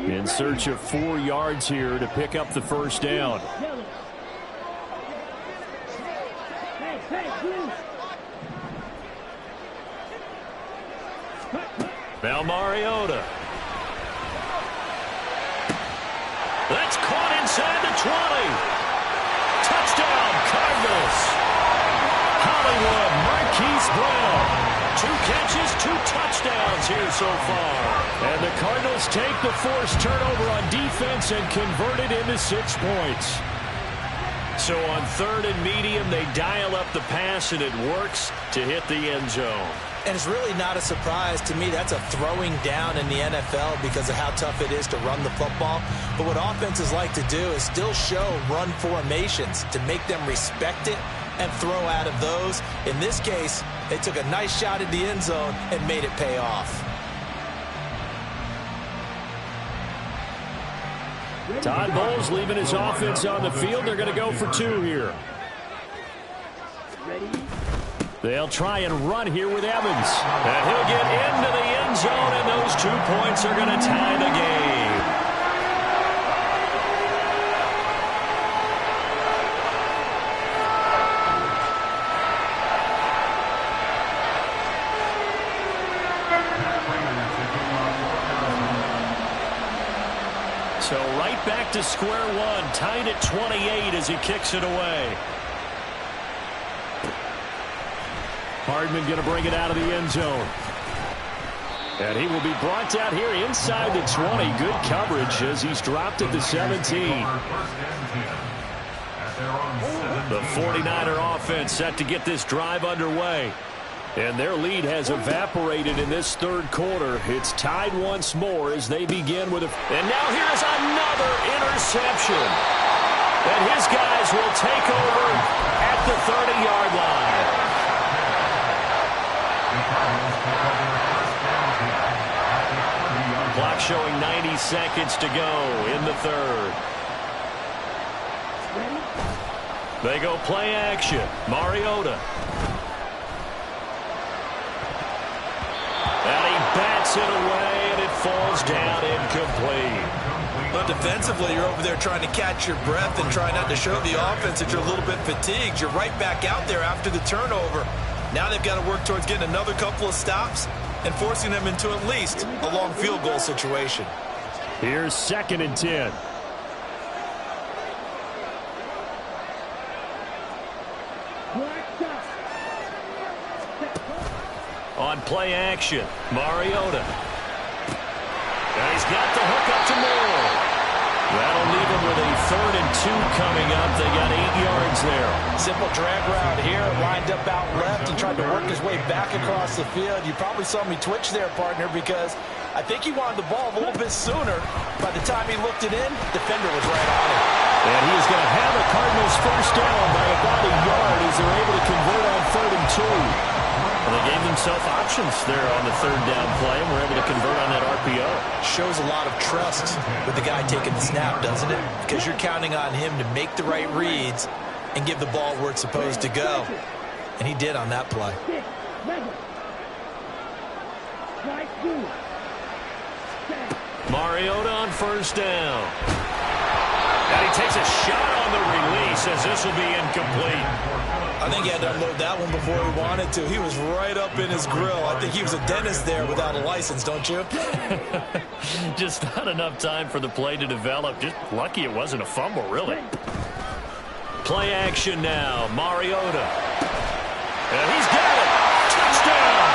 4. In search of 4 yards here to pick up the first down. Now Mariota. That's caught inside the 20. Touchdown, Cardinals. Hollywood Marquise Brown. 2 catches, 2 touchdowns here so far. And the Cardinals take the forced turnover on defense and convert it into 6 points. So on 3rd and medium, they dial up the pass, and it works to hit the end zone. And it's really not a surprise to me. That's a throwing down in the NFL because of how tough it is to run the football. But what offenses like to do is still show run formations to make them respect it and throw out of those. In this case, they took a nice shot at the end zone and made it pay off. Todd Bowles leaving his offense on the field. They're going to go for 2 here. They'll try and run here with Evans. And he'll get into the end zone, and those 2 points are going to tie the game. So right back to square one, tied at 28 as he kicks it away. Hardman going to bring it out of the end zone. And he will be brought out here inside the 20. Good coverage as he's dropped at the 17. The 49er offense set to get this drive underway. And their lead has evaporated in this 3rd quarter. It's tied once more as they begin with a... And now here's another interception. And his guys will take over at the 30-yard line. Clock showing 90 seconds to go in the 3rd. They go play action. Mariota. And he bats it away, and it falls down incomplete. But defensively, you're over there trying to catch your breath and try not to show the offense that you're a little bit fatigued. You're right back out there after the turnover. Now they've got to work towards getting another couple of stops and forcing them into at least a long field goal situation. Here's 2nd and 10. On play action, Mariota. And he's got the hook up to Moore. That'll leave him with a 3rd and 2 coming up. They got 8 yards there. Simple drag route here, lined up out left and tried to work his way back across the field. You probably saw me twitch there, partner, because I think he wanted the ball a little bit sooner. By the time he looked it in, defender was right on it. And he is going to have the Cardinals first down by about a yard as they're able to convert on 3rd and 2. Well, they gave themselves options there on the 3rd down play, and were able to convert on that RPO. Shows a lot of trust with the guy taking the snap, doesn't it? Because you're counting on him to make the right reads and give the ball where it's supposed to go. And he did on that play. Mariota on first down. And he takes a shot on the release as this will be incomplete. I think he had to unload that one before he wanted to. He was right up in his grill. I think he was a dentist there without a license, don't you? Just not enough time for the play to develop. Just lucky it wasn't a fumble, really. Play action now. Mariota. And he's got it. Touchdown.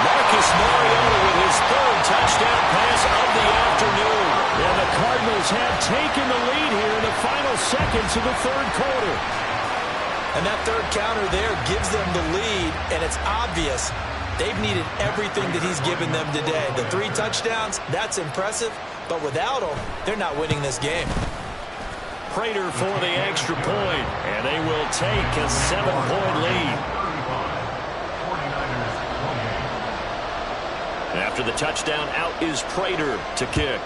Marcus Mariota with his 3rd touchdown pass of the afternoon. And the Cardinals have taken the lead here in the final seconds of the 3rd quarter. And that 3rd counter there gives them the lead, and it's obvious they've needed everything that he's given them today. The 3 touchdowns, that's impressive, but without him, they're not winning this game. Prater for the extra point, and they will take a 7-point lead. After the touchdown, out is Prater to kick.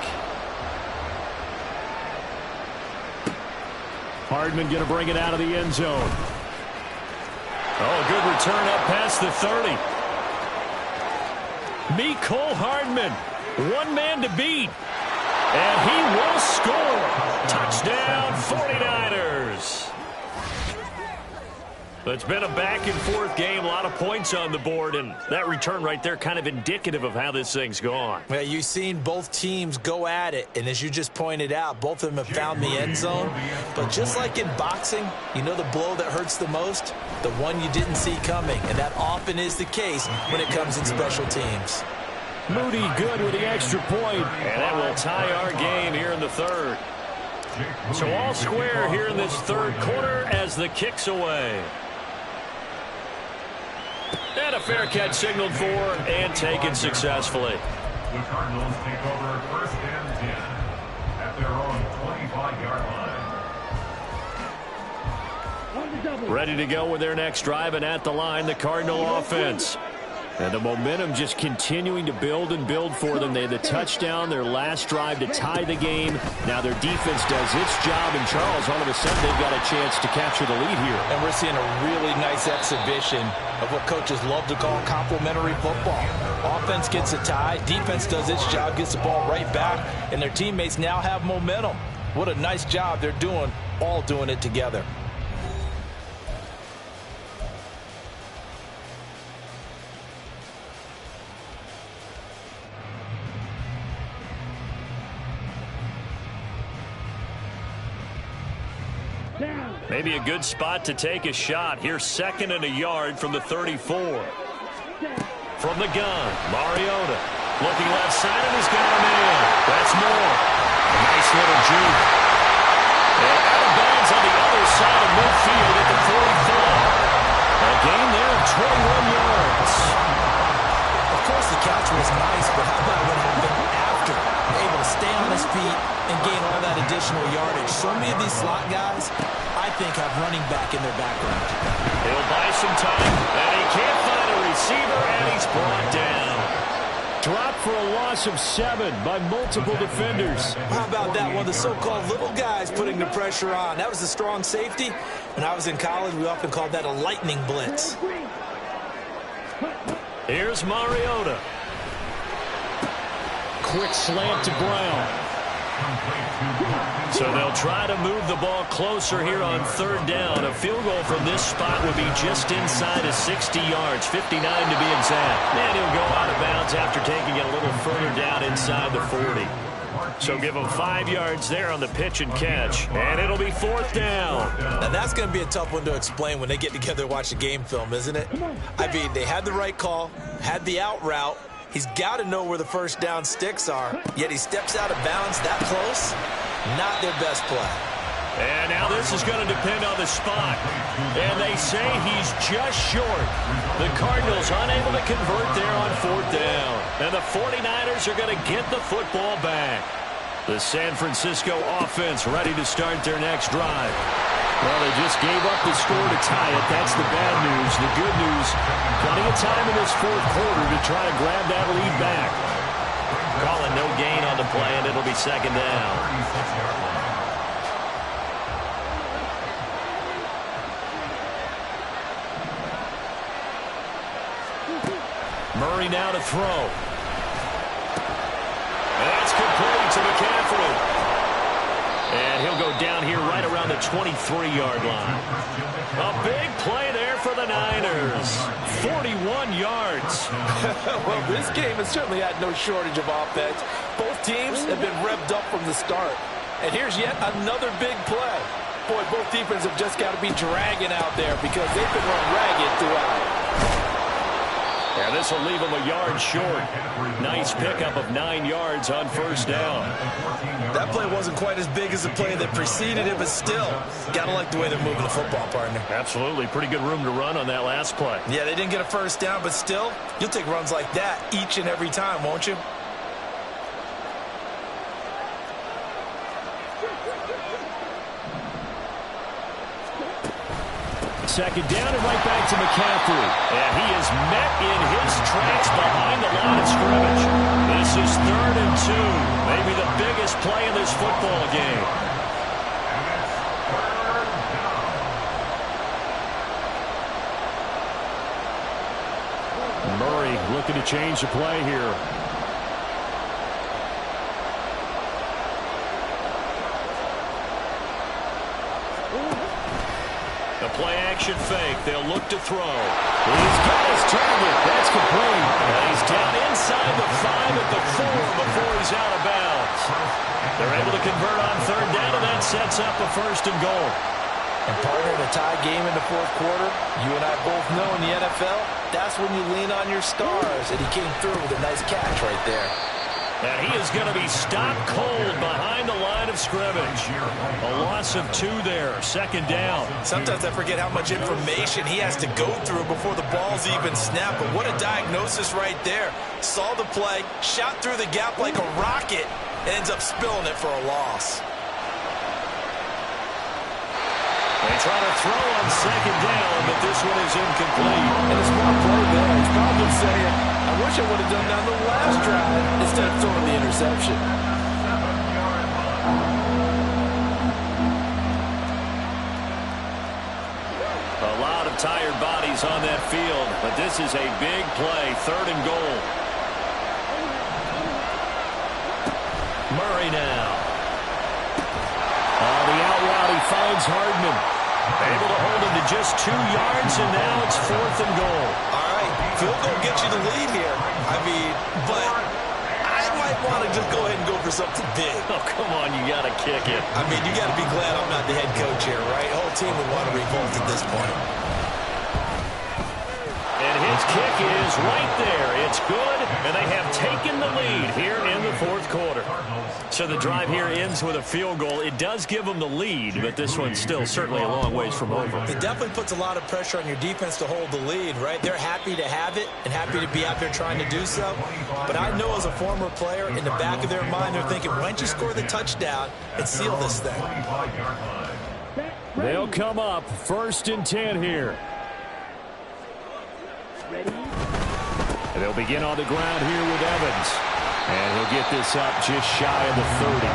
Hardman going to bring it out of the end zone. Oh, good return up past the 30. Mecole Hardman, one man to beat. And he will score. Touchdown, 49ers. It's been a back-and-forth game, a lot of points on the board, and that return right there kind of indicative of how this thing's gone. Well, you've seen both teams go at it, and as you just pointed out, both of them have found the end zone. But just like in boxing, you know the blow that hurts the most? The one you didn't see coming, and that often is the case when it comes in special teams. Moody good with the extra point, and that will tie our game here in the third. So all square here in this third quarter as the kick's away. And a fair catch signaled for and taken successfully. The Cardinals take over first and 10 at their own 25-yard line. Ready to go with their next drive, and at the line, the Cardinal offense. And the momentum just continuing to build and build for them. They had the touchdown, their last drive to tie the game. Now their defense does its job, and Charles, all of a sudden, they've got a chance to capture the lead here. And we're seeing a really nice exhibition of what coaches love to call complementary football. Offense gets a tie, defense does its job, gets the ball right back, and their teammates now have momentum. What a nice job they're doing, all doing it together. Maybe a good spot to take a shot. Here's 2nd and a yard from the 34. From the gun, Mariota. Looking left side, and he's got him in. That's Moore. A nice little juke. And out of bounds on the other side of midfield at the 44. A gain there of 21 yards. Of course, the catch was nice, but how about what happened after? Able to stay on his feet and gain all that additional yardage. So many of these slot guys, I think, have running back in their background. He'll buy some time, and he can't find a receiver, and he's brought down. Dropped for a loss of 7 by multiple defenders. How about that one? The so-called little guys putting the pressure on. That was a strong safety. When I was in college, we often called that a lightning blitz. Here's Mariota. Quick slant to Brown. So they'll try to move the ball closer here on 3rd down. A field goal from this spot would be just inside of 60 yards, 59 to be exact. And he'll go out of bounds after taking it a little further down inside the 40. So give them 5 yards there on the pitch and catch, and it'll be 4th down. Now that's going to be a tough one to explain when they get together and watch a game film, isn't it? I mean, they had the right call, had the out route. He's got to know where the first down sticks are, yet he steps out of bounds that close. Not their best play. And now this is going to depend on the spot. And they say he's just short. The Cardinals unable to convert there on 4th down. And the 49ers are going to get the football back. The San Francisco offense ready to start their next drive. Well, they just gave up the score to tie it. That's the bad news. The good news, plenty of time in this 4th quarter to try to grab that lead back. Calling no gain on the play, and it'll be 2nd down. Murray now to throw. And that's complete to McCaffrey. And he'll go down here right around the 23-yard line. A big play there for the Niners. 41 yards. Well, this game has certainly had no shortage of offense. Both teams have been revved up from the start. And here's yet another big play. Boy, both defenses have just got to be dragging out there because they've been run ragged throughout. And this will leave them a yard short. Nice pickup of 9 yards on 1st down. That play wasn't quite as big as the play that preceded it, but still, gotta like the way they're moving the football, partner. Absolutely. Pretty good room to run on that last play. Yeah, they didn't get a first down, but still, you'll take runs like that each and every time, won't you? Second down and right back to McCaffrey. And he is met in his tracks behind the line of scrimmage. play in this football game. Murray looking to change the play here. The play-action fake. They'll look to throw. He's got his target. That's complete. And he's down inside the 5 at the 4 before he's out of bounds. They're able to convert on third down, and that sets up a 1st and goal. And partner, in a tie game in the fourth quarter, you and I both know in the NFL, that's when you lean on your stars. And he came through with a nice catch right there. And he is going to be stopped cold behind the line of scrimmage. A loss of 2 there, 2nd down. Sometimes I forget how much information he has to go through before the ball's even snapped. But what a diagnosis right there. Saw the play, shot through the gap like a rocket, and ends up spilling it for a loss. They try to throw on 2nd down, but this one is incomplete. And a smart play there. He's probably saying, I wish I would have done that on the last drive instead of throwing the interception. A lot of tired bodies on that field, but this is a big play, 3rd and goal. Murray now. On the out route, he finds Hardman. Able to hold him to just 2 yards, and now it's 4th and goal. All right, field goal gets you the lead here. I mean, but I might want to just go ahead and go for something big. Oh, come on, you got to kick it. I mean, you got to be glad I'm not the head coach here, right? The whole team would want to revolt at this point. And his kick is right there. It's good, and they have taken the lead here in the 4th quarter. So the drive here ends with a field goal. It does give them the lead, but this one's still certainly a long ways from over. It definitely puts a lot of pressure on your defense to hold the lead, right? They're happy to have it and happy to be out there trying to do so. But I know as a former player, in the back of their mind, they're thinking, why don't you score the touchdown and seal this thing? They'll come up 1st and 10 here. And they'll begin on the ground here with Evans. And he'll get this up just shy of the 30.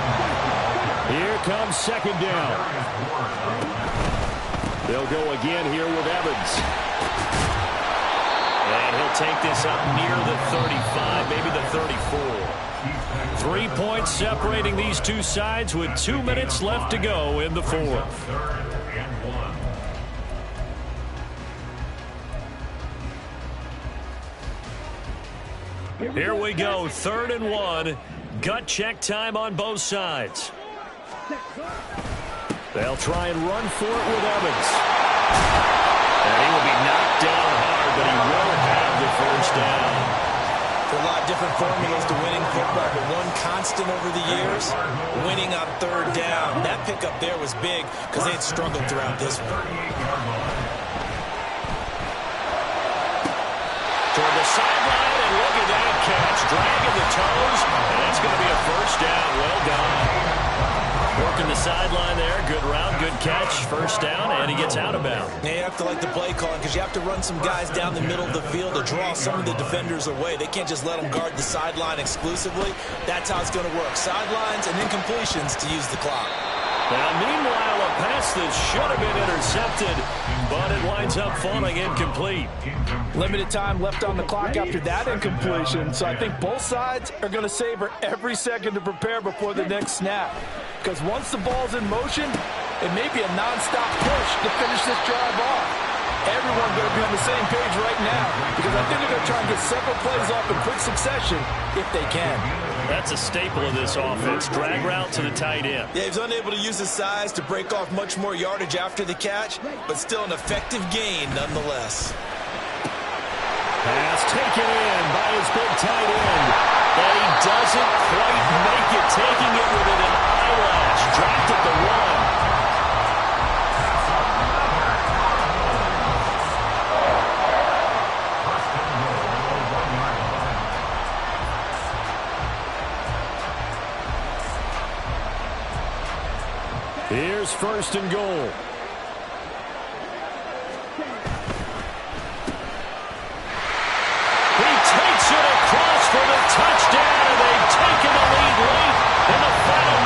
Here comes 2nd down. They'll go again here with Evans. And he'll take this up near the 35, maybe the 34. 3 points separating these two sides with 2 minutes left to go in the 4th. Here we go, 3rd and 1. Gut check time on both sides. They'll try and run for it with Evans. And he will be knocked down hard, but he will have the 1st down. There are a lot of different formulas to winning football, but one constant over the years, winning on 3rd down. That pickup there was big because they had struggled throughout this one. Toward the sideline, and look at that catch. Dragging the toes, and that's going to be a 1st down. Well done. Working the sideline there. Good route, good catch. 1st down, and he gets out of bounds. Now you have to like the play calling because you have to run some guys down the middle of the field to draw some of the defenders away. They can't just let them guard the sideline exclusively. That's how it's going to work. Sidelines and then completions to use the clock. Now, meanwhile, a pass that should have been intercepted, but it winds up falling incomplete. Limited time left on the clock after that incompletion, so I think both sides are going to savor every second to prepare before the next snap. Because once the ball's in motion, it may be a nonstop push to finish this drive off. Everyone better be on the same page right now, because I think they're going to try and get several plays off in quick succession if they can. That's a staple of this offense. Drag route to the tight end. Yeah, he's unable to use his size to break off much more yardage after the catch, but still an effective gain nonetheless. Pass taken in by his big tight end. And he doesn't quite make it, taking it within an eyelash. Dropped at the 1. Here's 1st and goal. He takes it across for the touchdown, and they've taken the lead late in the final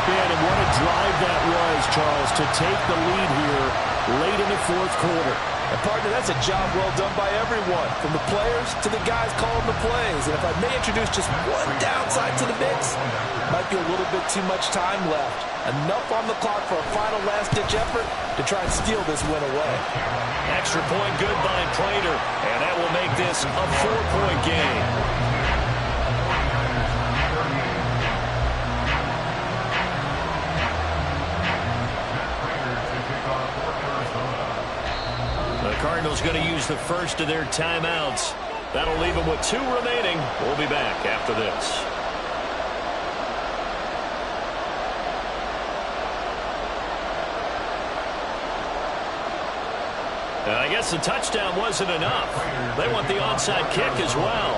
spin, and what a drive that was, Charles, to take the lead here late in the fourth quarter. And partner, that's a job well done by everyone, from the players to the guys calling the plays. And if I may introduce just one downside to the mix, might be a little bit too much time left. Enough on the clock for a final last-ditch effort to try and steal this win away. Extra point good by Prater, and that will make this a 4-point game. The Cardinals going to use the first of their timeouts. That'll leave them with 2 remaining. We'll be back after this. I guess the touchdown wasn't enough. They want the onside kick as well.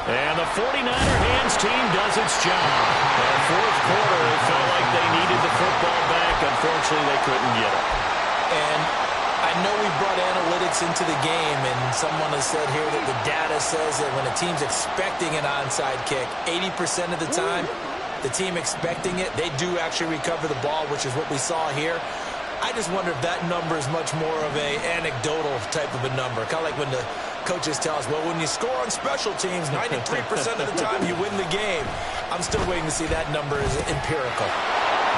And the 49er hands team does its job. In the fourth quarter, it felt like they needed the football back. Unfortunately, they couldn't get it. And I know we brought analytics into the game, and someone has said here that the data says that when a team's expecting an onside kick, 80% of the time, the team expecting it, they do actually recover the ball, which is what we saw here. I just wonder if that number is much more of a anecdotal type of a number. Kind of like when the coaches tell us, well, when you score on special teams, 93% of the time you win the game. I'm still waiting to see that number is empirical.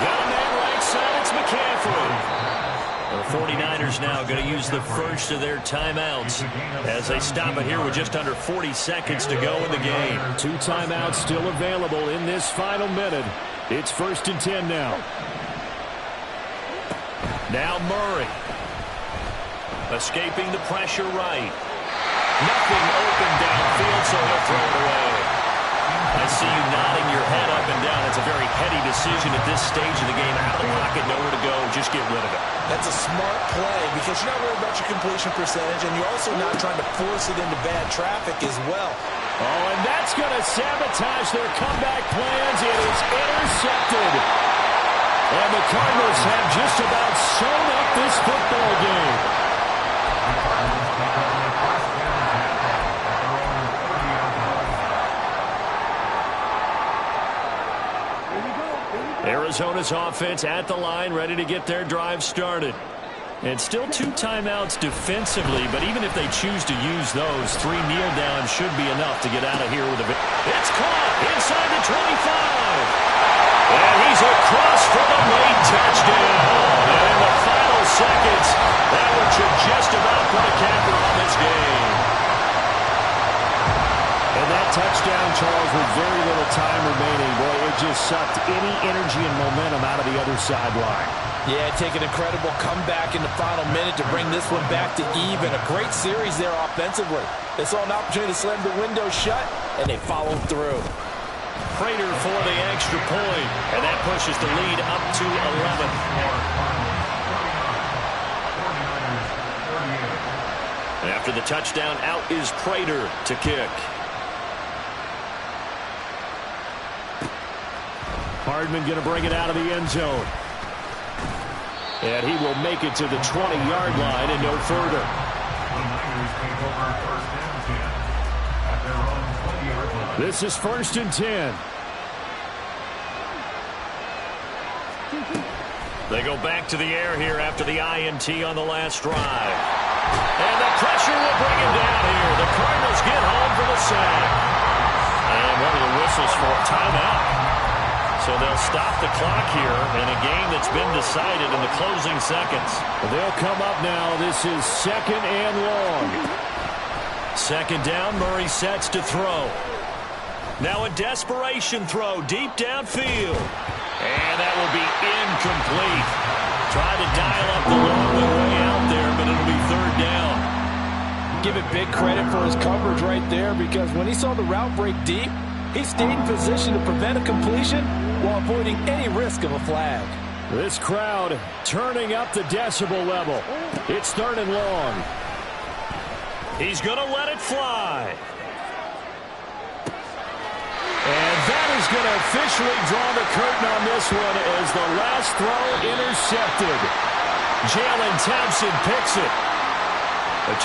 Got a man right side, it's McCaffrey. The 49ers now going to use the first of their timeouts as they stop it here with just under 40 seconds to go in the game. 2 timeouts still available in this final minute. It's 1st and 10 now. Now Murray. Escaping the pressure right. Nothing open downfield, so he'll throw it away. I see you nodding your head up and down. It's a very heady decision at this stage of the game. Out of the pocket, nowhere to go. Just get rid of it. That's a smart play because you're not worried about your completion percentage, and you're also not trying to force it into bad traffic as well. Oh, and that's going to sabotage their comeback plans. It is intercepted. And the Cardinals have just about sewn up this football game. Arizona's offense at the line, ready to get their drive started. And still 2 timeouts defensively, but even if they choose to use those, 3 kneel downs should be enough to get out of here with a victory. It's caught inside the 25. And he's across for the late touchdown. And in the final seconds, that one should just about put a capper on this game. And that touchdown, Charles, with very little time remaining, boy, it just sucked any energy and momentum out of the other sideline. Yeah, take an incredible comeback in the final minute to bring this one back to even. A great series there offensively. They saw an opportunity to slam the window shut, and they followed through. Prater for the extra point, and that pushes the lead up to 11. After the touchdown, out is Prater to kick. Hardman going to bring it out of the end zone. And he will make it to the 20-yard line and no further. This is 1st and 10. They go back to the air here after the INT on the last drive. And the pressure will bring him down here. The Cardinals get home for the sack. And one of the whistles for a timeout. So they'll stop the clock here in a game that's been decided in the closing seconds. They'll come up now. This is 2nd and long. 2nd down, Murray sets to throw. Now a desperation throw deep downfield. And that will be incomplete. Tried to dial up the long way out there, but it'll be 3rd down. Give it big credit for his coverage right there, because when he saw the route break deep, he stayed in position to prevent a completion while avoiding any risk of a flag. This crowd turning up the decibel level. It's 3rd and long. He's going to let it fly. And that is going to officially draw the curtain on this one as the last throw intercepted. Jalen Thompson picks it.